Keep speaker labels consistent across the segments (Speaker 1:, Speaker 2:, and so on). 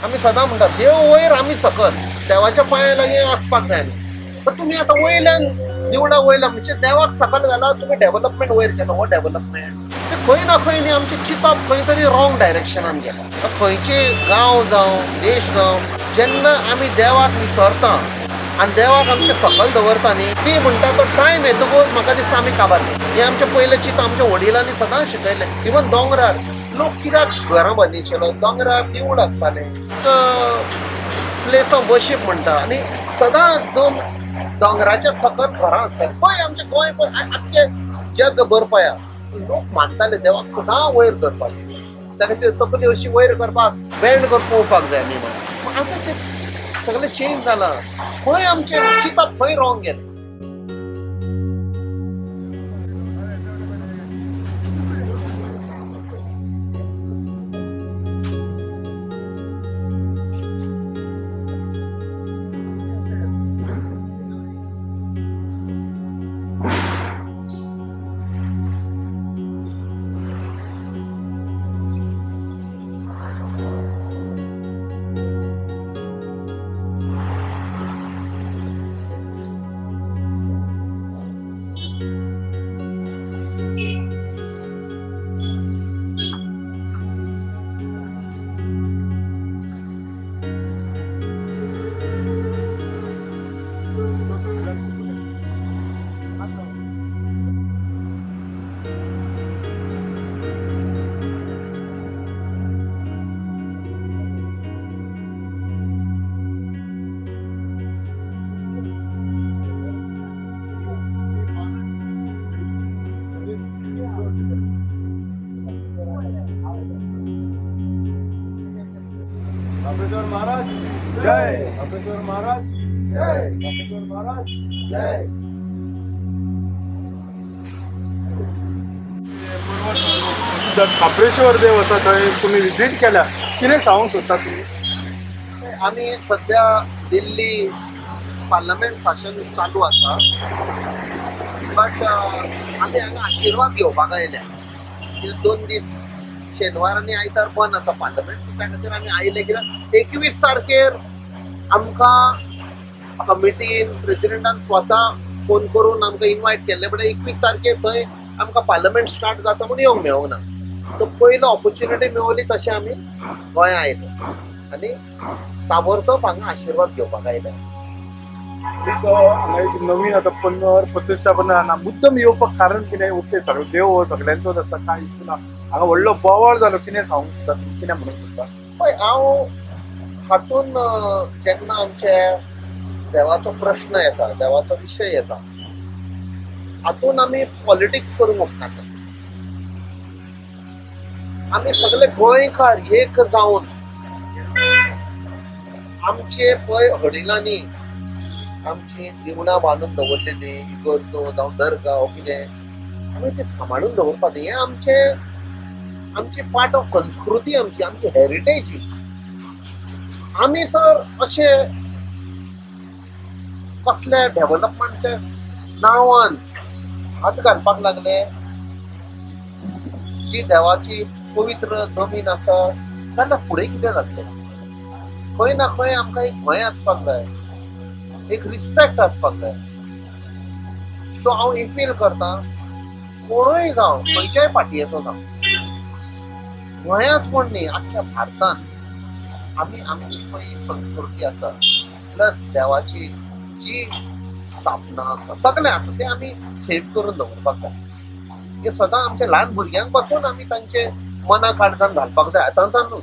Speaker 1: आम्ही सदां म्हणटा देव वयर आमी सकल, देवाच्या पांया लागीं आसपाक जाय आमी. पण तुमी आतां वयल्यान देवळा वयल्यान म्हणजे देवाक सकल व्हेला, तुमी डेव्हलपमेंट वयर केलो. हो डेव्हलपमेंट ते खंय ना खंय न्ही आमचें चिंतप खंय तरी रॉंग डायरेक्शनान गेलां. खंयचे गांव जावं देश जावं जेन्ना आमी देवाक विसरता आनी देवाक आमचे सकल दवरता न्ही, ती म्हणटा तो टायम येतकूच म्हाका दिसता आमी काबार करता. हें आमचे पयले चिंत आमच्या वडिलांनी सदांच शिकयलें. इवन दोंगरार लोक कित्याक घरां बांदिंचेलो, दोंगरार देवूळ आसतालें, प्लेस ऑफ वर्शीप म्हणटा. आनी सदांच जो दोंगराच्या सकल घरां आसतालीं पळय आमचें गोंय पळय आख्खें जग भर पळया लोक मानताले देवाक सदां वयर धरपाक. त्या खातीर तकली अशी वयर करपाक बेंड करून पळोवपाक जाय न्ही म्हणून. आतां तें सगळें चेंज जालां. खंय आमचें चिंतप खंय रॉंग गेलें.
Speaker 2: अपेश्वर महाराज जय. अपेश्वर महाराज जय. अपेश्वर महाराज जय. खापरेश्वर देव आसा थंय तुमी विजीट केल्या, कितें सांगूंक सोदता तुमी?
Speaker 1: आमी सध्या दिल्ली पार्लमेंट सेशन चालू आसा, बट आमी हांगा आशिर्वाद घेवपाक आयल्या. 2 दीस शेनवार आनी आयतार बंद आसा पार्लमेंट. त्या खातीर आमी आयले कित्याक 21 तारखेर आमकां कमिटीन प्रेसिडेंटान स्वता फोन करून आमकां इन्वायट केल्ले, बट 21 तारखेर थंय आमकां पार्लमेंट स्टार्ट जाता म्हूण येवंक मेळोंक ना. सो पयलो ऑपॉर्च्युनिटी मेळ्ळी तशें आमी गोंया आयले आनी ताबडतोब हांगा आशिर्वाद घेवपाक आयले.
Speaker 2: हांगा एक नवीन आतां पुनर प्रतिश्ठापन जाना, मुद्दम येवपाक कारण कितें? ओके सगळो देव सगळ्यांचोच आसता, कांय इश्यू ना. हांगा व्हडलो बोवाळ जालो, कितें सांगूंक सोदता तुमी, कितें म्हणूंक सोदता?
Speaker 1: पळय हांव हातून जेन्ना आमचे देवाचो प्रश्न येता, देवाचो विशय येता, हातून आमी पॉलिटिक्स करूंक उपकारना. आमी सगळे गोंयकार एक जावन आमचे पळय वडिलांनी आमची देवळां बांदून दवरलेली, इगर्जो जावं दर्गा कितें, आमी ते सांबाळून दवरपाक जाय. हें आमची पार्ट ऑफ संस्कृती, आमची हेरिटेज. आमी तर अशे कसल्या डेव्हलपमेंटच्या नांवान हात घालपाक लागले. जी देवाची पवित्र जमीन आसा जाल्यार फुडें कितें जातलें? खंय ना खंय आमकां एक भंय आसपाक जाय, एक रिस्पेक्ट आसपाक जाय. सो हांव अपील करतां, कोणूय जावं, खंयच्याय पार्टयेचो जावं, गोंयांत म्हूण न्ही आख्ख्या भारतांत आमी आमची पळय संस्कृती आसा प्लस देवाची जी स्थापना आसा सगळें आसा तें आमी सेव करून दवरपाक जाय. हे सदां आमच्या ल्हान भुरग्यांक पासून आमी तांचे मना काणकान घालपाक जाय आतांच्यानूच.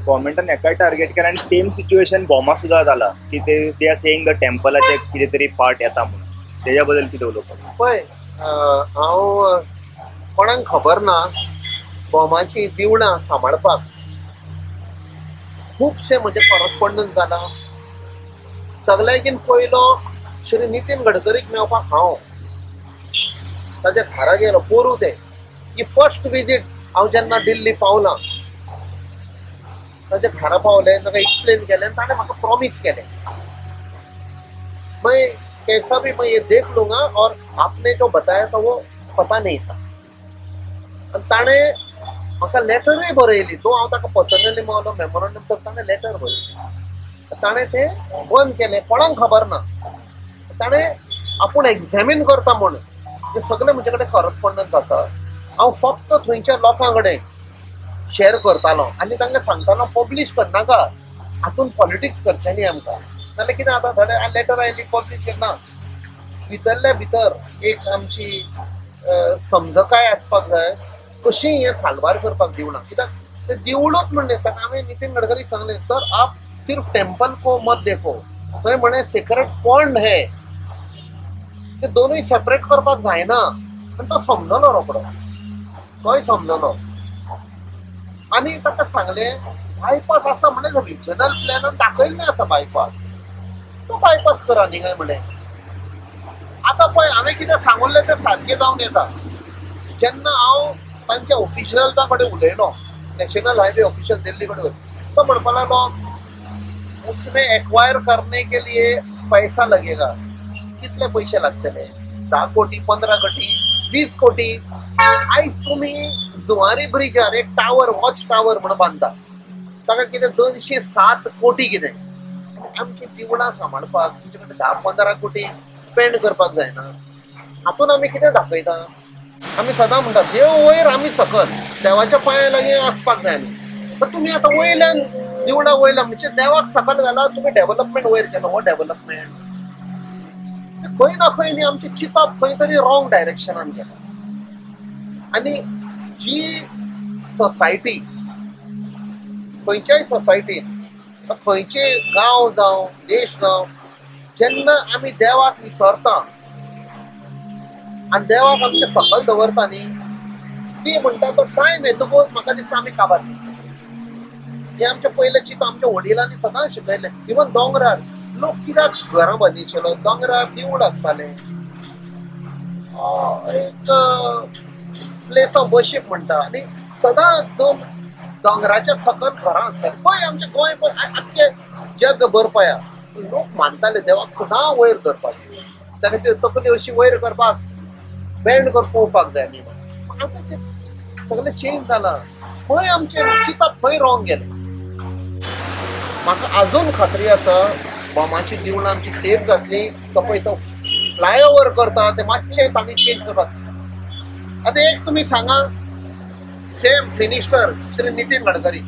Speaker 3: गव्हर्मेंटान हेकाय टार्गेट केला आनी सेम सिच्युएशन बॉमा सुद्धा जाला की ते आर सेइंग द टेम्पलाचे कितें तरी पार्ट येता म्हणून. तेज्या बद्दल कितें उलोवपाक?
Speaker 1: पळय हांव कोणाक खबर ना, बॉमाची देवळां सांबाळपाक खुबशे म्हजे कॉरस्पॉन्डन्स जाला. सगळ्याकीन पयलो श्री नितीन गडकरीक मेळपाक हांव ताच्या घरा गेलो. पोरू ते ही फर्स्ट विजीट हांव जेन्ना दिल्ली पावलां, ताच्या घरा पावलें, ताका एक्सप्लेन केलें आनी ताणें म्हाका प्रॉमिस केलें, मैं कैसा भी मैं ये देख लूंगा और आपने जो बताया था वो पता नहीं था. आनी ताणें म्हाका लेटरूय बरयली, तो हांव ताका पर्सनली मेळलो, मेमोरंडम सर ताणें लेटर बरयली, ताणें तें बंद केलें, कोणाक खबर ना. ताणें आपूण एग्जामीन करता म्हणून हे सगळे म्हजे कडेन करस्पॉन्डन्स आसा, हांव फक्त थंयच्या लोकां कडेन शेअर करतालो आनी तांकां सांगतालो पब्लीश करनाका, हातून पॉलिटिक्स करचें न्ही आमकां. नाल्यार कितें आतां थोडे लेटर आयली पब्लीश करना, भितरल्या भितर एक आमची समजकाय आसपाक जाय कशी हे सालबार करपाक दिवना. कित्याक ते दिवळूच म्हणले, ताका हांवें नितीन गडकरीक सांगलें, सर आप सिर्फ टेम्पल को मत देखो, थंय म्हणे सेक्रेट पॉन्ड हे, ते दोनूय सेपरेट करपाक जायना. आनी तो समजलो रोखडो, तोय समजलो. आनी ताका सांगलें बायपास आसा म्हणे, रिजनल प्लॅनान दाखयल्लें आसा बायपास, तो बायपास करा न्ही काय म्हणे. आतां पळय हांवें कितें सांगुल्लें तें सारकें जावन येता. जेन्ना हांव तांच्या ऑफिशियल्सा कडेन उलयलो, नॅशनल हायवे ऑफिशियल दिल्ली कडेन, तो म्हणपा लागलो उसमें एक्वायर करने के लिए पैसा लगेगा. कितले पैसे लागतले? 10 कोटी, 15 कोटी, 20 कोटी. आयज तुम्ही जुवारी ब्रिजार एक टावर, वॉच टावर म्हणून बांधता, ताका कितें 207 कोटी कितें. आमची दिवळां सांबाळपाक तुमचे कडेन 10-15 कोटी स्पेंड करपाक जायना. हातून आमी कितें दाखयता? आमी सदां म्हणटा देव वयर आमी सकल, देवाच्या पांया लागीं आसपाक जाय आमी. पण तुम्ही आतां वयल्यान निवडा वयल्यान म्हणजे देवाक सकल व्हेला, तुम्ही डेव्हलपमेंट वयर केलो. हो डेव्हलपमेंट खंय ना खंय न्ही आमची चिताप खंय तरी रॉंग डायरेक्शनान गेला. आनी जी सोसायटी खंयच्याय सोसायटीन, खंयचे गांव जावं देश जावं, जेन्ना आमी देवाक विसरता आनी देवाक आमचे सकल दवरता न्ही, ती म्हणटा तो टायम येतकूच म्हाका दिसता आमी काबार करता. हे आमचे पयले चिंत आमच्या वडिलांनी सदां शिकयलें. इवन दोंगरार लोक कित्याक घरां बांदिशिल्लो, दोंगरार देवूळ आसताले, एक प्लेस ऑफ वर्शीप म्हणटा. आनी सदां जो दोंगराच्या सकल घरां आसतालीं पळय, आमचे गोंय आख्खे जगभर पळया, लोक मानताले देवाक सदां वयर धरपाक. त्या खातीर तकली अशी वयर करपाक, बेंड करून पळोवपाक जाय न्ही. आतां तें सगळें चेंज जालां. खंय आमचे चिंतप खंय रॉंग गेलें. म्हाका अजून खात्री आसा बोमाची दिवळां आमची सेफ जातली. तो पळय तो फ्लायओव्हर करता ते मातशें तांणी चेंज करपाक. आतां एक तुमी सांगा, सेम मिनिस्टर श्री नितीन गडकरी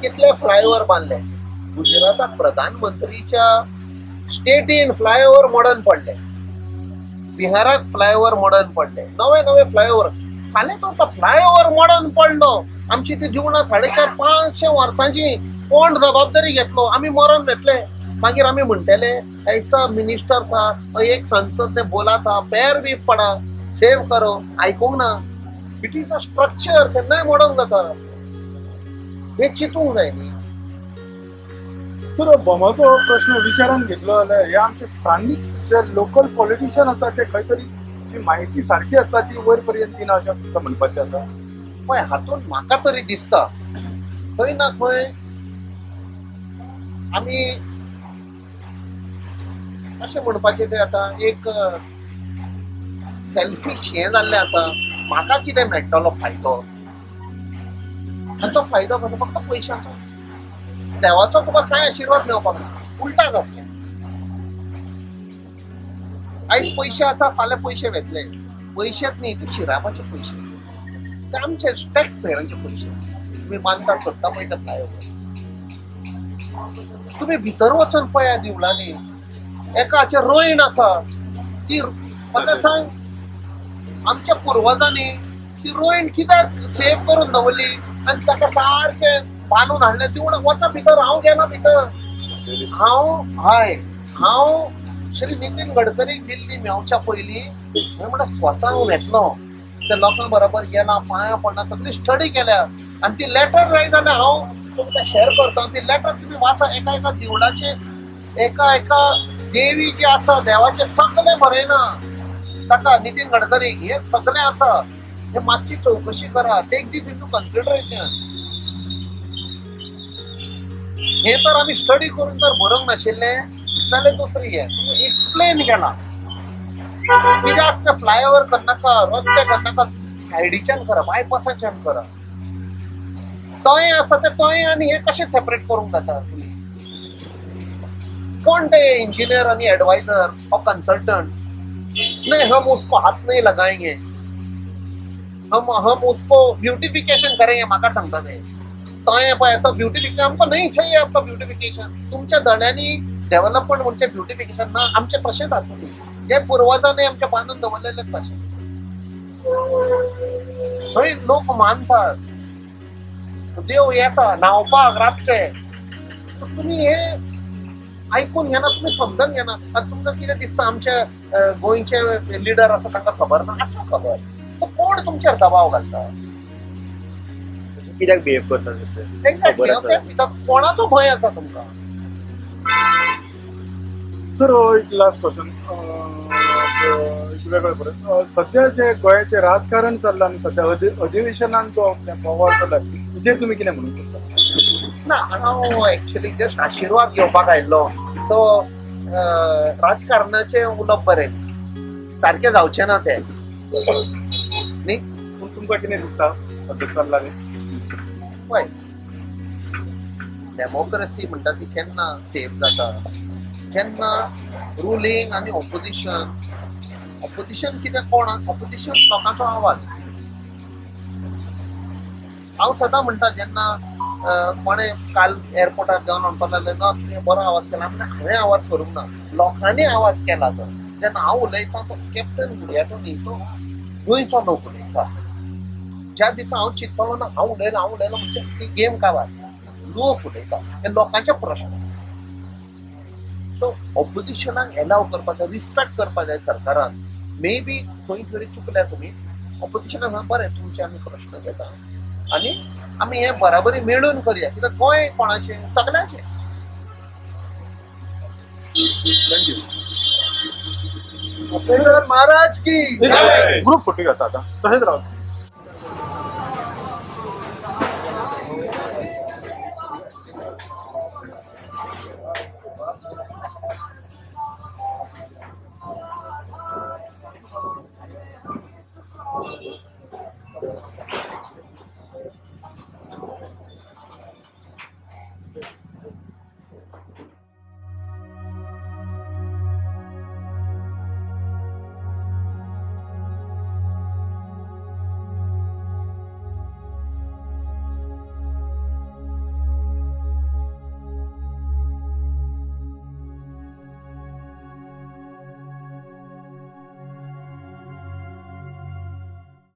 Speaker 1: कितले फ्लायओव्हर बांदले. गुजराताक प्रधानमंत्रीच्या स्टेटीन फ्लायओव्हर मॉडर्न पडले, बिहाराक फ्लायओव्हर मॉडर्न पडले, नवे नवे फ्लायओव्हर. फाल्यां तो फ्लायओव्हर मॉडर्न पडलो, आमची ती दिवळां 450-500 वर्सांची कोण जबाबदारी घेतलो? आमी मरण घेतले. मागीर आमी म्हणटले ऐसा मिनिस्टर था, एक संसद ने बोला था, पैर भी पडा, सेव करो, आयकूंक ना. इट इज अ स्ट्रक्चर, केन्नाय मोडोंक जाता. हे चिंतूंक जाय न्ही.
Speaker 2: सर बोमाचो प्रश्न विचारान घेतलो जाल्यार हे आमचे स्थानिक जे लोकल पॉलिटिशियन आसा ते खंय तरी जी माहिती सारखी आसता ती वयर पर्यंत दिना अशें तुका म्हणपाचें आसा.
Speaker 1: पळय हातून म्हाका तरी दिसता खंय ना खंय आमी अशें म्हणपाचें तें आतां एक सेल्फिश हें जाल्लें आसा. म्हाका कितें मेळटलो फायदो, आनी तो फायदो कसो? फक्त पयशांचो. देवाचो तुका कांय आशिर्वाद मेळपाक ना, उलटा जातलें. आयज पयशे आसा, फाल्यां पयशे वेतले. पयशेच न्ही, ते शिराबाचे पयशे, ते आमचे टॅक्स पेयरांचे पयशे. तुमी बांदता करता पळय ते फ्लायओव्हर, तुमी भितर वचून पळया दिवळांनी एकाचे रोयण आसा. ती म्हाका सांग, आमच्या पुर्वजांनी ती रोयण कित्याक सेव करून दवरली आनी ताका सारकें बांदून हाडलें दिवळां? वचा भितर, हांव गेलो भितर. हांव श्री नितीन गडकरीक दिल्ली मेवच्या पयलीं हांवें म्हणटा स्वता हांव वेतलो, त्या लोकां बरोबर गेला, पांयां पडना, सगळी स्टडी केल्या. आनी ती लेटर जाय जाल्यार हांव तुमकां शेअर करता. ती लेटर तुमी वाचा. एका एका दिवळाचे, एका एका देवी जी आसा, देवाचे सगळे बरयना ताका नितीन गडकरीक. हे सगळे आसा, हे मातशी चौकशी करा. टेक दीस इंटू कन्सिडरेशन. हे तर आमी स्टडी करून जर बरोवंक नाशिल्ले जाल्यार दुसरी हे एक्सप्लेन केला कित्याक ते फ्लायओव्हर करनाका, रस्ते करनाका. सायडीच्यान करा, बायपासाच्यान करा. तोय आसा ते तोय आनी हे कशें सेपरेट करूंक जाता तुमी? कोण ते इंजिनियर आणि एडवाइजर और कंसल्टेंट? नहीं, हम उसको हाथ नहीं लगाएंगे, हम उसको ब्यूटिफिकेशन करेंगे, म्हाका सांगता ते. तोय पळय असं ब्युटिफिकेशन आमकां नहीं चाहिए. आपका ब्युटिफिकेशन तुमच्या धड्यांनी डेव्हलपमेंट म्हणजे ब्युटिफिकेशन ना, आमचे तशेंच आसुनी जे पुर्वजांनी आमच्या बांदून दवरलेले तशें. थंय लोक मानतात, देव येता न्हांवपाक रातचे. तुम्ही हे ऐकून घेना, तुम्ही समजून घेना. आता तुमकां कितें दिसता आमचे गोंयचे लिडर आसा तांकां खबर ना? आसा खबर. तो कोण तुमचेर दबाव घालता?
Speaker 3: कित्याक बिहेव करता
Speaker 1: एक्झॅक्टली. कोणाचो भंय आसा तुमकां?
Speaker 2: सर एक लास्ट क्वेश्चन वेगळे परत. सध्या जे गोंयाचे राजकारण चल्लां आनी सध्या अधिवेशनान जो बोवाळ चल्ला जे तुमी कितें म्हणूंक सोदता?
Speaker 1: ना, हांव एक्चुअली जस्ट आशिर्वाद घेवपाक आयिल्लो. सो राजकारणाचे उलोवप बरें, सारकें जावचें ना तें न्ही.
Speaker 2: पूण तुमकां कितें दिसता सध्या चल्ला न्ही?
Speaker 1: पळय, डेमोक्रेसी म्हणटा ती केन्ना सेफ जाता जेन्ना रुलींग आनी ऑपोजिशन कितें कोण? ऑपोजिशन लोकांचो आवाज. हांव सदां म्हणटा जेन्ना कोणें काल एअरपोर्टार जावन म्हणपाक लागले ना तुवें बरो आवाज केला, म्हणजे हांवें आवाज करूंक ना, लोकांनी आवाज केला. तो जेन्ना हांव उलयतां तो कॅप्टन गुडियाटो न्ही, तो गोंयचो लोक उलयता. ज्या दिसा हांव चिंतलो ना हांव उलयलो म्हणजे ती गेम काबार. लोक उलयता, हे लोकांचे प्रश्न. सो ऑपोजिशनाक एलाव करपाक जाय, रिस्पेक्ट करपाक जाय सरकारान. मे बी खंय तरी चुकल्या तुमी. ऑपोजिशनाक बरें तुमचे आमी प्रश्न घेता आनी आमी हे बराबरी मेळून करूया, कित्याक गोंय कोणाचें? सगळ्यांचें.
Speaker 2: थँक्यू.
Speaker 1: महाराज की
Speaker 2: ग्रुप फोटो घेता आतां तशेंच रावता.